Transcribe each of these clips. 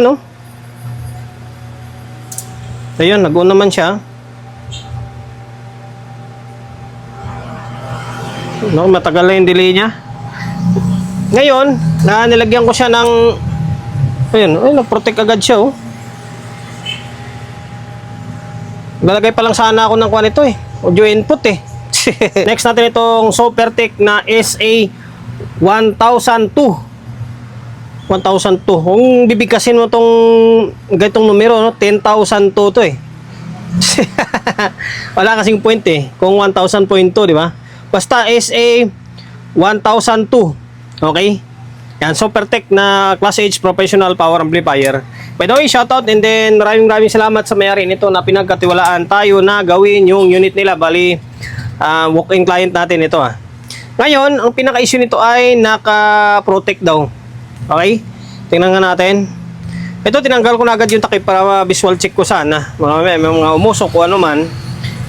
Ano? Ayun, nag-on naman siya. No, matagal na yung delay niya. Ngayon, nilagyan ko siya ng ayun, ay nag-protect agad siya oh. Lalagay pa lang sana ako ng kuha nito eh. Audio input eh. Next natin itong Sopertec na SA1002. 1002. Kung bibigkasin mo tong ganitong numero, no? 10,002 to eh. Wala kasing point eh. Kung 1,000.2, di ba? Basta SA1002. Okay? Yan, Sopertec na Class H Professional Power Amplifier. By the way, shoutout and then maraming salamat sa may-ari nito na pinagkatiwalaan tayo na gawin yung unit nila. Bali, walk-in client natin ito ah. Ngayon, ang pinaka-issue nito ay naka-protect daw. Okay? Tingnan nga natin. Ito, tinanggal ko na agad yung takip para visual check ko sana. May mga umusok o ano man.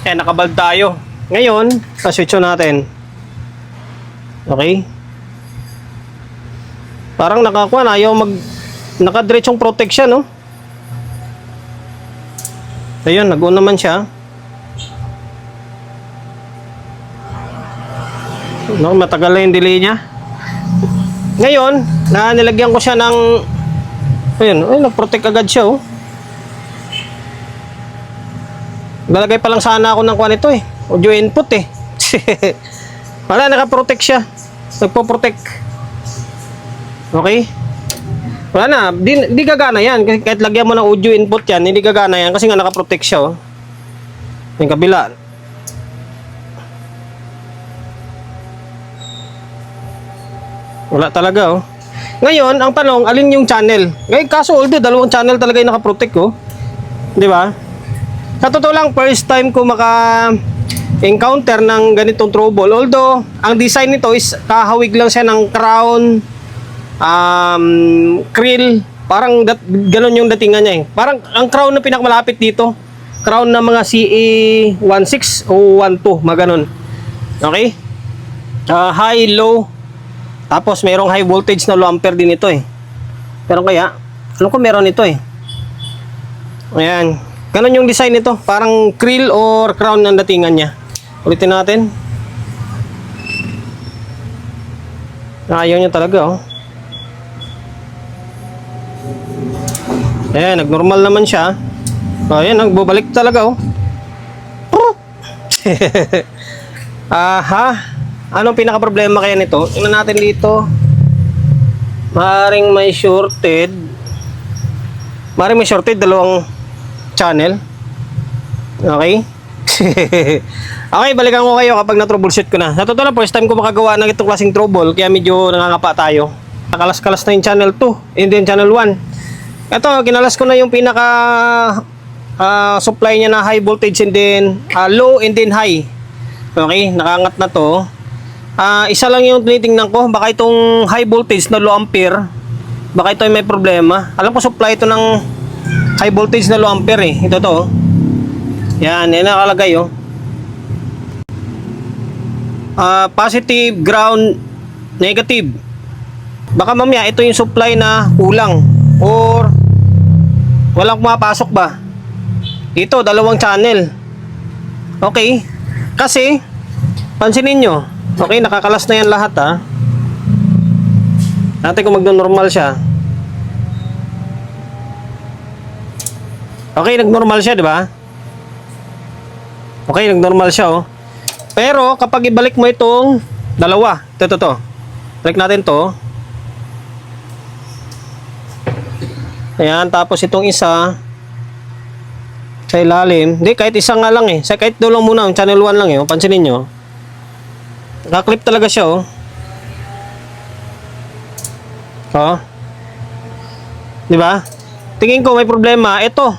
Eh, nakabald tayo. Ngayon, switch on natin. Okay? Parang nakakuha na. Ayaw nakadiretsyong protection, no? Ayun, nag-on naman siya. No, matagal na yung delay niya. Ngayon, nilagyan ko siya ng ayun, ay nag-protect agad siya oh. Lalagay pa lang sana ako ng kuha nito eh. Audio input eh. Wala, naka-protect siya. Nagpo-protect. Okay? Wala na, di gagana yan. Kahit lagyan mo ng audio input yan, hindi gagana yan kasi nga naka-protect siya oh. Yung kabila. Wala talaga oh. Ngayon, ang tanong, alin yung channel? Ngayon, kaso although dalawang channel talaga yung nakaprotect oh. Di ba? Sa totoo lang, first time ko maka-encounter ng ganitong trouble. Although, ang design nito is kahawig lang siya ng crown, krill. Parang ganun yung datingan niya eh. Parang ang crown na pinakamalapit dito. Crown na mga CE16 o 12, mga ganun. Okay? High, low. Tapos mayroong high voltage na low ampere din ito eh. Pero kaya, alam ko meron ito eh. Ayan. Ganun yung design nito. Parang krill or crown ang datingan niya. Ulitin natin. Ayaw niya talaga oh. Ayan, nag-normal naman siya. Ayan, nagbabalik talaga oh. Aha. Anong pinaka-problema kaya nito? Tingnan natin dito. Maaaring may shorted. Dalawang channel. Okay? Okay, balikan ko kayo kapag na-troubleshoot ko na. Sa totoo lang, first time ko makagawa ng itong klaseng trouble, kaya medyo nangangapa tayo. Nakalas-kalas na yung channel 2, and then channel 1. Ito, kinalas ko na yung pinaka supply niya na high voltage and then low and then high. Okay, nakaangat na to. Isa lang yung tinitingnan ko, baka itong high voltage na low ampere, baka ito ay may problema. Alam ko supply ito ng high voltage na low ampere eh. Ito to. Yan, yan nakalagay oh. Positive, ground, negative. Baka mamaya ito yung supply na kulang or walang pumapasok ba. Ito, dalawang channel. Okay. Kasi pansinin nyo, okay, nakakalas na yan lahat ha. Natin kung magno-normal siya. Okay, nag-normal siya, di ba? Okay, nag-normal siya oh. Pero kapag ibalik mo itong dalawa, ito. Balik natin to. Ayan, tapos itong isa sa ilalim. Hindi, kahit isa nga lang eh. Kahit doon lang muna, channel 1 lang eh. Pansinin nyo. Nakaklip talaga siya oh. Oh. Di ba? Tingin ko may problema. Ito.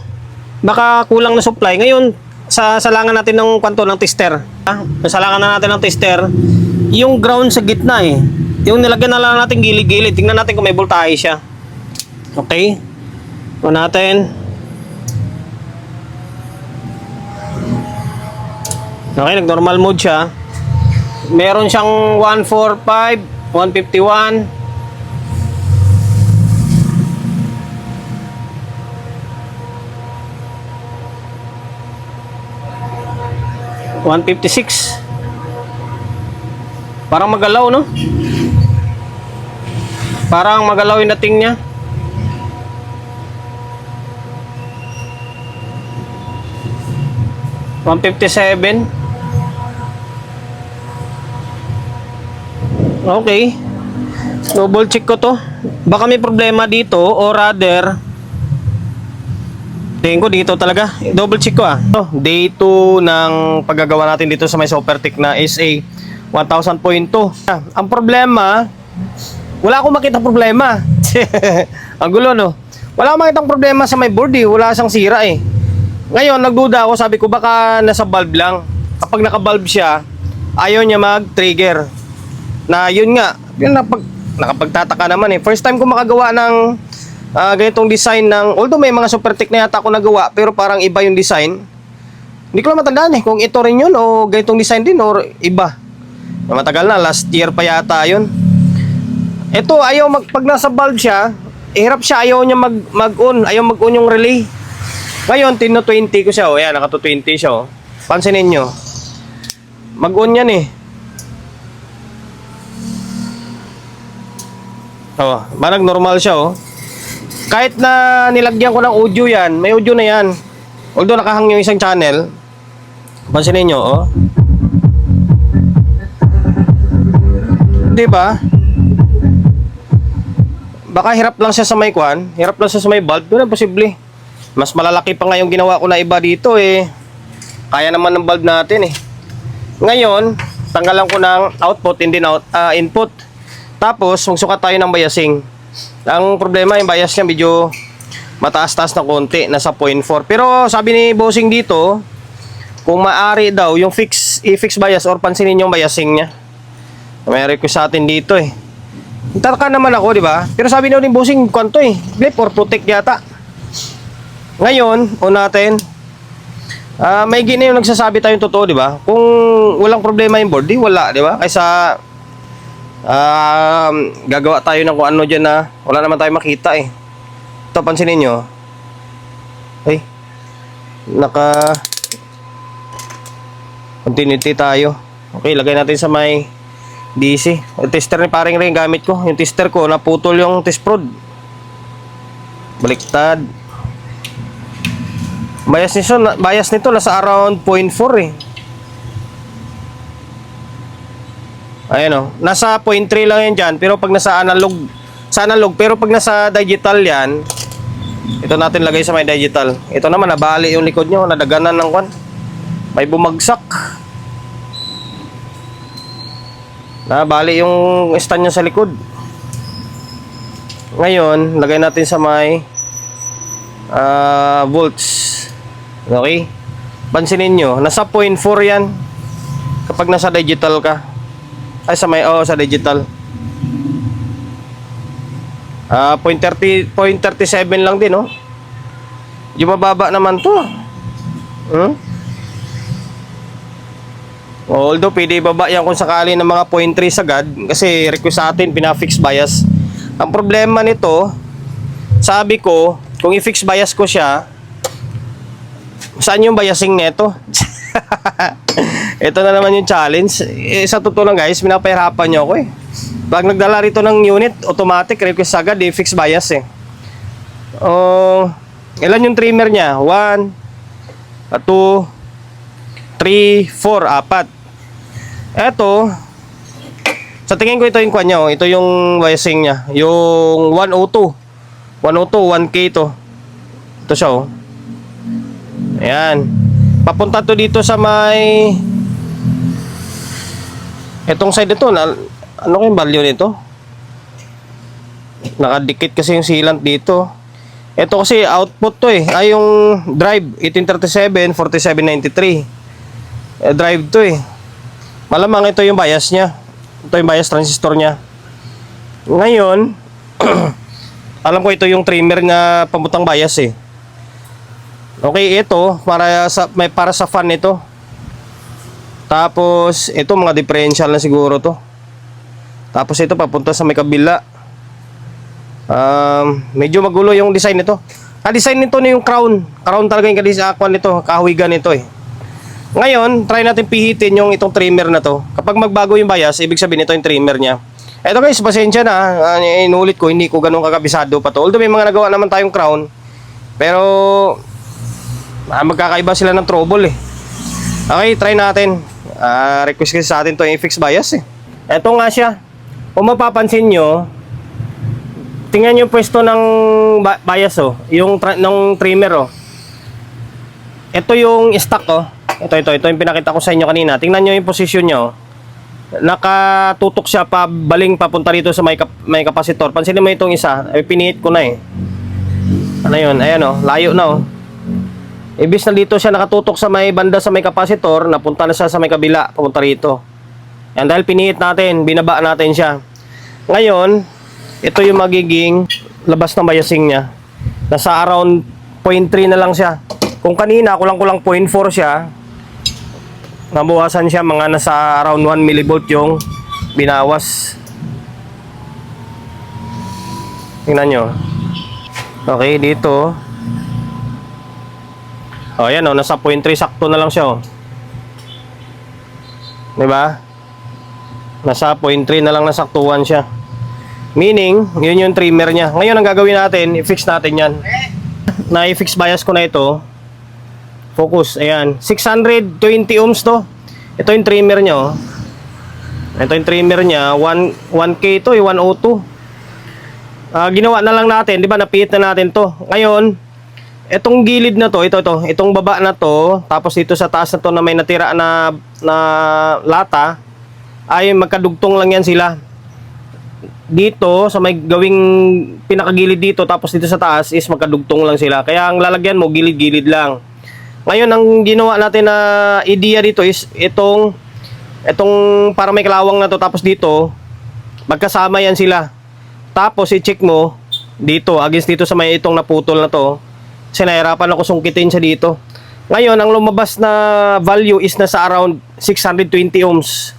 Baka kulang na supply. Ngayon, salangan natin ng kwanto ng tester. Salangan na natin ng tester. Yung ground sa gitna eh. Yung nilagyan na lang natin gilid-gilid. Tingnan natin kung may voltahe siya. Okay. Ito natin. Okay, nag-normal mode siya. Meron siyang 145, 151. 156. Parang magalaw, no? Parang magalaw yung dating niya. $157. Okay. Double check ko to. Baka may problema dito or rather tingin ko dito talaga. Double check ko Day 2 ng paggagawa natin dito sa may Supertech na SA 1000.2. Ang problema, wala akong makita problema. Ang gulo, no? Wala akong makita problema sa may board Wala siyang sira Ngayon, nagduda ako. Sabi ko baka nasa valve lang. Kapag naka-valve siya, ayaw niya mag-trigger. Na yun nga, yun nakapagtataka naman First time ko makagawa ng ganitong design ng, although may mga Supertech na yata ako nagawa, pero parang iba yung design. Hindi ko lang matandaan kung ito rin yun o ganitong design din or iba. Matagal na, last year pa yata yun. Ito, pag nasa valve siya, hirap siya, ayaw niya mag-on, ayaw mag-on yung relay. Ngayon, tino 20 ko siya, ayan, naka 20 siya Pansinin nyo. Mag-on yan Parang normal siya Kahit na nilagyan ko ng audio yan, may audio na yan. Although nakahang yung isang channel. Pansinin nyo, diba? Baka hirap lang siya sa may kwan, hirap lang siya sa may valve, doon posible. Mas malalaki pa nga yung ginawa ko na iba dito Kaya naman ng valve natin Ngayon, tanggalan ko ng output, hindi na input. Tapos, magsukat tayo ng biasing. Ang problema, yung bias niya medyo mataas-taas na konti, nasa 0.4. Pero sabi ni bossing dito, kung maaari daw, yung i-fix bias or pansinin yung biasing niya. May request sa atin dito Tataka naman ako, di ba? Pero sabi ni bossing, kwanto blip or protect yata. Ngayon, natin, may gina yung nagsasabi tayong totoo, di ba? Kung walang problema yung board, wala, di ba? Kaysa gagawa tayo ng kung ano dyan na wala naman tayo makita Ito, pansinin nyo. Naka continuity tayo. Okay, lagay natin sa may DC. Yung tester ni paring rin gamit ko. Yung tester ko, naputol yung test prod. Baliktad. Bias nito nasa around 0.4 Ayan nasa 0.3 lang yan dyan. Pero pag nasa analog, pero pag nasa digital yan, ito natin lagay sa may digital. Ito naman, nabali yung likod nyo, nadaganan ng kwan. May bumagsak. Nabali yung stand niya sa likod. Ngayon, lagay natin sa may volts. Okay? Pansinin nyo, nasa 0.4 yan kapag nasa digital ka. Ay, sa digital. 0.37 lang din, Yung mababa naman to. Although, pwede ibaba yan kung sakali ng mga 0.3 sagad. Kasi request sa atin, pinafix bias. Ang problema nito, sabi ko, kung i-fix bias ko siya, saan yung biasing neto? Ito na naman yung challenge. Sa totoo lang guys, pinapahirapan nyo ako Pag nagdala rito ng unit, automatic request agad fix bias Ilan yung trimmer niya? 1 2 3 4 4. Eto, sa tingin ko ito yung kwan niya Ito yung biasing niya. Yung 102 1K to. Ito siya Ayan. Papunta to dito sa may etong side nito ano yung value nito? Nakadikit kasi yung sealant dito. Ito kasi output to ay yung drive 1837 4793 drive to malamang ito yung bias nya. Ito yung bias transistor nya. Ngayon alam ko ito yung trimmer na pamutang bias Okay, ito para sa fan nito. Tapos ito mga differential na siguro to. Tapos ito papunta sa may kabila. Medyo magulo yung design nito. Design nito na yung crown. Crown talaga yung kadisa nito, kahuigan nito Ngayon, try natin pihitin yung itong trimmer na to. Kapag magbago yung bias, ibig sabihin ito yung trimmer niya. Eto guys, pasensya na. Inulit ko, hindi ko ganun kakabisado pa to. Although may mga nagawa naman tayong crown. Pero, magkakaiba sila ng trouble eh. Okay, try natin. Request kasi sa atin to yung fixed bias eh. Eto nga siya. Kung mapapansin nyo, tingnan yung pwesto ng bias oh. Yung ng trimmer oh. Ito yung stock oh. Ito yung pinakita ko sa inyo kanina. Tingnan nyo yung position nyo. Nakatutok siya baling papunta rito sa may kapasitor. Pansinin mo itong isa. Pinihit ko na eh. Ano yun? Ayan oh. Layo na oh. Ibis na dito siya nakatutok sa may banda sa may kapasitor, napunta na siya sa may kabila, papunta rito. Yan, dahil pinihit natin, binaba natin siya. Ngayon, ito yung magiging labas ng biasing niya. Nasa around 0.3 na lang siya. Kung kanina, kulang-kulang 0.4 siya, nabuwasan siya, mga nasa around 1 millivolt yung binawas. Tingnan nyo. Okay, dito. O, yan o, nasa 0.3 sakto na lang siya o. Diba? Nasa 0.3 na lang nasaktuhan siya. Meaning, yun yung trimmer niya. Ngayon, ang gagawin natin, i-fix natin yan. Na-i-fix bias ko na ito. Focus, ayan. 620 ohms to. Ito yung trimmer niya oh. Ito yung trimmer niya. 1K to, 102. Ginawa na lang natin, di ba? Napihit na natin to. Ngayon, itong gilid na to, itong baba na to, tapos dito sa taas na to na may natira na lata, ay magkadugtong lang yan sila. Dito, sa may gawing pinakagilid dito, tapos dito sa taas is magkadugtong lang sila. Kaya ang lalagyan mo, gilid-gilid lang. Ngayon, ang ginawa natin na idea dito is itong parang may kalawang na to, tapos dito, magkasama yan sila. Tapos, i-check mo, dito, against dito sa may itong naputol na to, kasi nahirapan ako sungkitin siya dito. Ngayon, ang lumabas na value is nasa around 620 ohms.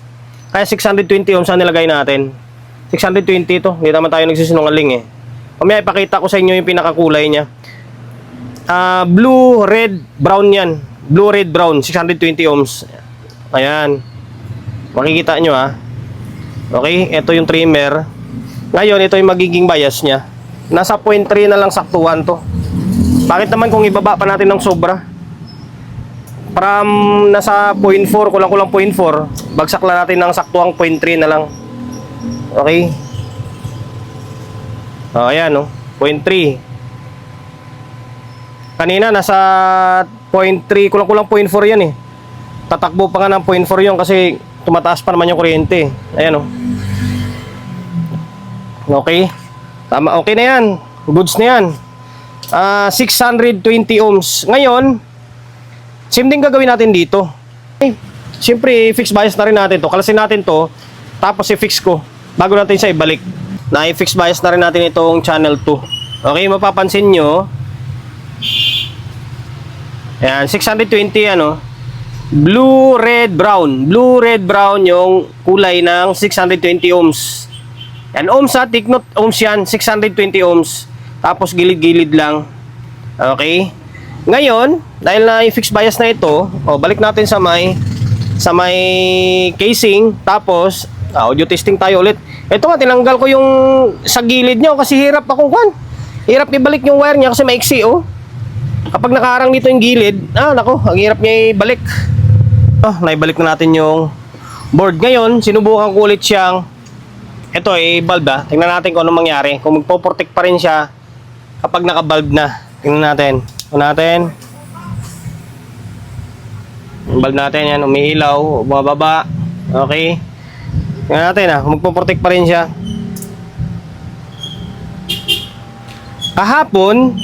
Kaya 620 ohms ang nilagay natin. 620 ito. Hindi naman tayo nagsisinungaling eh. Mamaya ipakita ko sa inyo yung pinakakulay niya. Blue, red, brown yan. Blue, red, brown. 620 ohms. Ayan. Makikita nyo ha. Okay, ito yung trimmer. Ngayon, ito yung magiging bias niya. Nasa 0.3 na lang saktuhan to. Bakit naman kung ibaba pa natin ng sobra? From nasa 0.4, kulang-kulang 0.4, bagsak lang natin ng saktuang 0.3 na lang. Okay? O, ayan o, 0.3. Kanina nasa 0.3, kulang-kulang 0.4 yan eh. Tatakbo pa nga ng 0.4 yun kasi tumataas pa naman yung kuryente. Ayan o. Okay? Tama, okay na yan. Goods na yan. 620 ohms. Ngayon, same din gagawin natin dito. Okay. Siyempre, fix bias na rin natin to. Kalasin natin to, tapos i-fix ko bago natin siya ibalik. Na-fix bias na rin natin itong channel 2. Okay, mapapansin nyo. Ayan, 620 ano. Blue, red, brown. Blue, red, brown yung kulay ng 620 ohms. Yan, ohms ha, take note, ohms yan, 620 ohms. Tapos gilid-gilid lang. Okay? Ngayon, dahil na i-fix bias na ito, balik natin sa may casing. Tapos, audio testing tayo ulit. Ito nga, tinanggal ko yung sa gilid niya kasi hirap akong hirap ibalik yung wire niya kasi maiksi oh. Kapag nakaharang dito yung gilid, nako, ang hirap niya ibalik. Naibalik na natin yung board. Ngayon, sinubukan ko ulit siyang ito bulb Tingnan natin kung anong mangyari. Kung magpo-protect pa rin siya kapag naka-bulb na. Tingnan natin. Yung bulb natin yan, umiilaw, bumababa. Okay. Tingnan natin kung magpo-protect pa rin siya. Kahapon,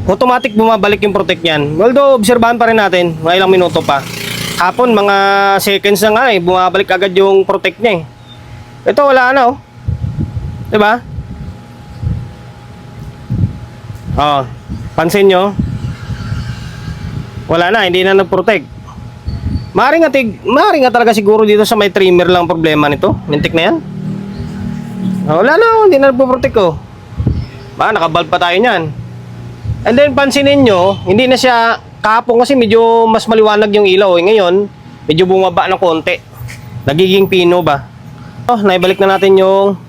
automatic bumabalik yung protect niyan. Although, obserbahan pa rin natin, mga ilang minuto pa. Hapon, mga seconds na nga bumabalik agad yung protect niya Ito wala na oh. 'Di ba? Pansin nyo. Wala na, hindi na nag-protect. Maaaring nga talaga siguro dito sa may trimmer lang problema nito. Mintik na yan. Wala na, hindi na nagpo-protect oh. Naka-bulb pa tayo niyan. And then pansinin nyo, hindi na siya kahapon kasi medyo mas maliwanag yung ilaw. Ngayon, medyo bumaba ng konti. Nagiging pino ba? Naibalik na natin yung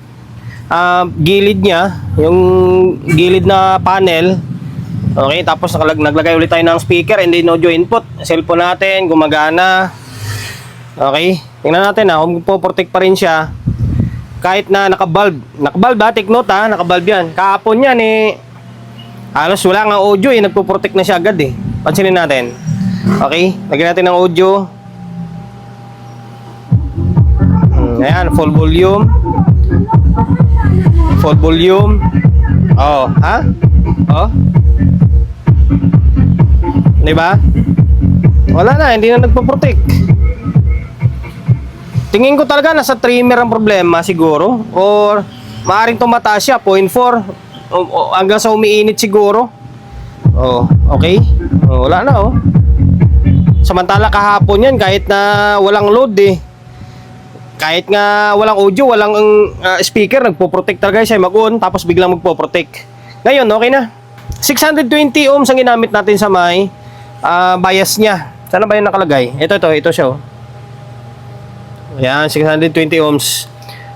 gilid niya, yung gilid na panel. Okay, tapos naglagay ulit tayo ng speaker and then audio input. Cellphone natin, gumagana. Okay, tingnan natin kung po-protect pa rin siya. Kahit na naka-bulb. Naka-bulb take note naka-bulb yan. Kahapon yan halos wala nga audio nagpo-protect na siya agad Pansinin natin. Okay, lagyan natin ng audio. Ayan, full volume. Full volume. Oh. Diba? Wala na, hindi na nagpo-protect. Tingin ko talaga nasa trimmer ang problema siguro. Or maaaring tumataas siya, 0.4. Hanggang sa umiinit siguro. Okay. Wala na Samantala kahapon yan, kahit na walang load kahit nga walang audio, walang speaker, nagpo-protect talaga siya mag-on, tapos biglang magpo-protect. Ngayon, okay na. 620 ohms ang ginamit natin sa may bias niya. Sana ba yung nakalagay? Ito siya Ayan, 620 ohms.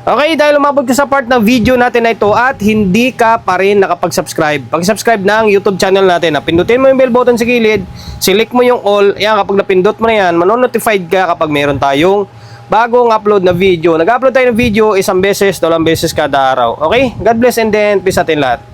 Okay, dahil umabot ka sa part ng video natin na ito at hindi ka pa rin nakapag-subscribe. Pag-subscribe ng YouTube channel natin. Pindutin mo yung bell button sa gilid, select mo yung all. Ayan, kapag napindot mo na yan, manonotified ka kapag meron tayong bagong upload na video. Nag-upload tayo ng video 1 beses, 2 beses kada araw. Okay? God bless and then peace atin lahat.